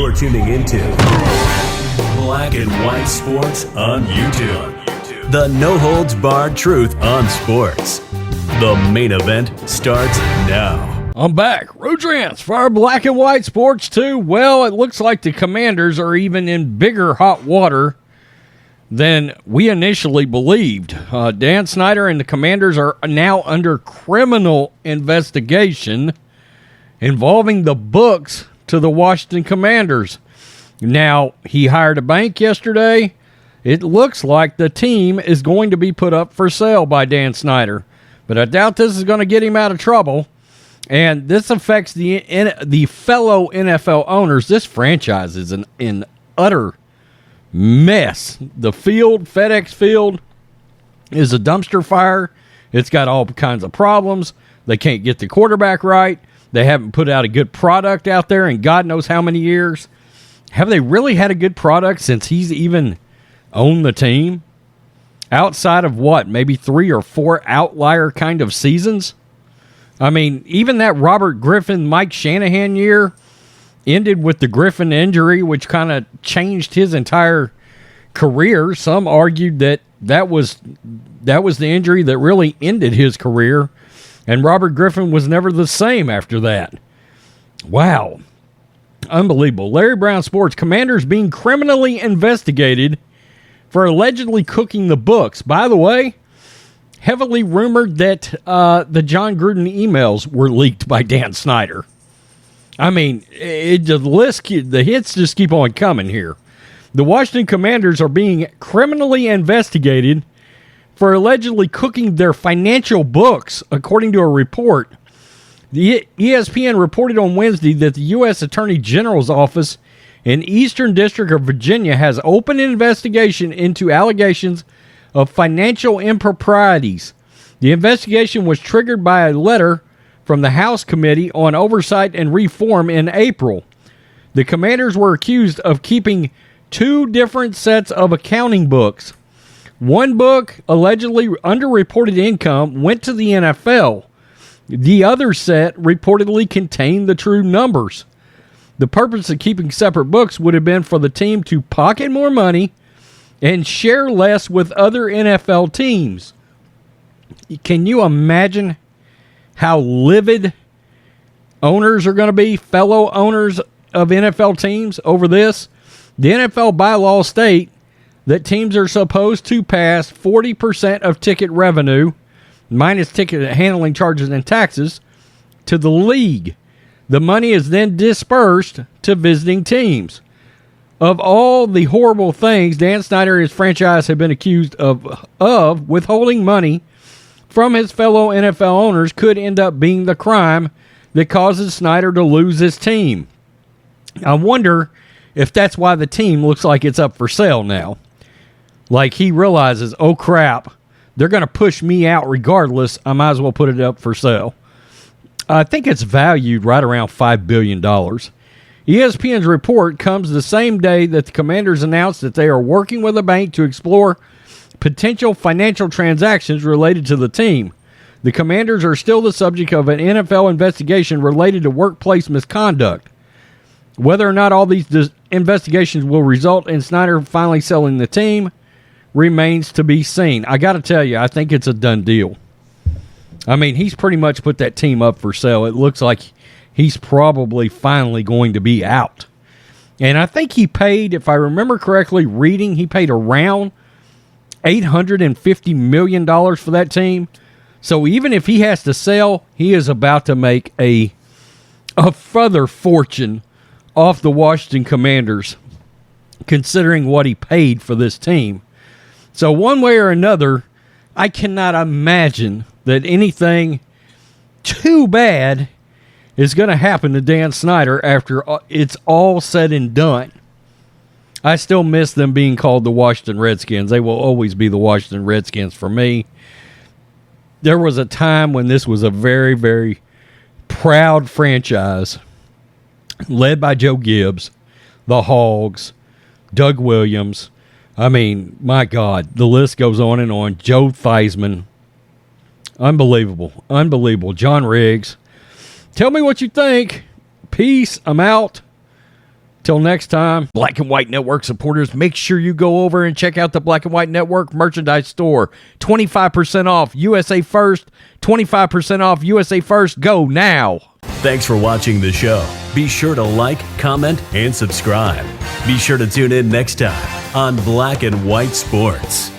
You're tuning into Black and White Sports on YouTube. The no-holds-barred truth on sports. The main event starts now. I'm back. Rodrance for our Black and White Sports 2. Well, it looks like the Commanders are even in bigger hot water than we initially believed. Dan Snyder and the Commanders are now under criminal investigation involving the books to the Washington Commanders. Now, he hired a bank yesterday. It looks like the team is going to be put up for sale by Dan Snyder. But I doubt this is going to get him out of trouble. And this affects the fellow NFL owners. This franchise is in utter mess. The field, FedEx Field, is a dumpster fire. It's got all kinds of problems. They can't get the quarterback right. They haven't put out a good product out there in God knows how many years. Have they really had a good product since he's even owned the team? Outside of what, maybe 3 or 4 outlier kind of seasons? I mean, even that Robert Griffin, Mike Shanahan year ended with the Griffin injury, which kind of changed his entire career. Some argued that was the injury that really ended his career, and Robert Griffin was never the same after that. Wow. Unbelievable. Larry Brown Sports, Commanders being criminally investigated for allegedly cooking the books. By the way, heavily rumored that the John Gruden emails were leaked by Dan Snyder. I mean, the hits just keep on coming here. The Washington Commanders are being criminally investigated for allegedly cooking their financial books, according to a report. The ESPN reported on Wednesday that the U.S. Attorney General's office in Eastern District of Virginia has opened an investigation into allegations of financial improprieties. The investigation was triggered by a letter from the House Committee on Oversight and Reform in April. The Commanders were accused of keeping 2 different sets of accounting books. One book, allegedly underreported income, went to the NFL. The other set reportedly contained the true numbers. The purpose of keeping separate books would have been for the team to pocket more money and share less with other NFL teams. Can you imagine how livid owners are going to be, fellow owners of NFL teams, over this? The NFL bylaws state that teams are supposed to pass 40% of ticket revenue, minus ticket handling charges and taxes, to the league. The money is then dispersed to visiting teams. Of all the horrible things Dan Snyder and his franchise have been accused of withholding money from his fellow NFL owners could end up being the crime that causes Snyder to lose his team. I wonder if that's why the team looks like it's up for sale now. Like he realizes, oh crap, they're going to push me out regardless. I might as well put it up for sale. I think it's valued right around $5 billion. ESPN's report comes the same day that the Commanders announced that they are working with a bank to explore potential financial transactions related to the team. The Commanders are still the subject of an NFL investigation related to workplace misconduct. Whether or not all these investigations will result in Snyder finally selling the team remains to be seen. I got to tell you, I think it's a done deal. I mean, he's pretty much put that team up for sale. It looks like he's probably finally going to be out. And I think he paid, if I remember correctly, he paid around $850 million for that team. So even if he has to sell, he is about to make a further fortune off the Washington Commanders, considering what he paid for this team. So one way or another, I cannot imagine that anything too bad is going to happen to Dan Snyder after it's all said and done. I still miss them being called the Washington Redskins. They will always be the Washington Redskins for me. There was a time when this was a very, very proud franchise led by Joe Gibbs, the Hogs, Doug Williams. I mean, my God, the list goes on and on. Joe Theismann. Unbelievable. Unbelievable. John Riggs. Tell me what you think. Peace. I'm out. Till next time, Black and White Network supporters, make sure you go over and check out the Black and White Network merchandise store. 25% off USA First, 25% off USA First. Go now. Thanks for watching the show. Be sure to like, comment, and subscribe. Be sure to tune in next time on Black and White Sports.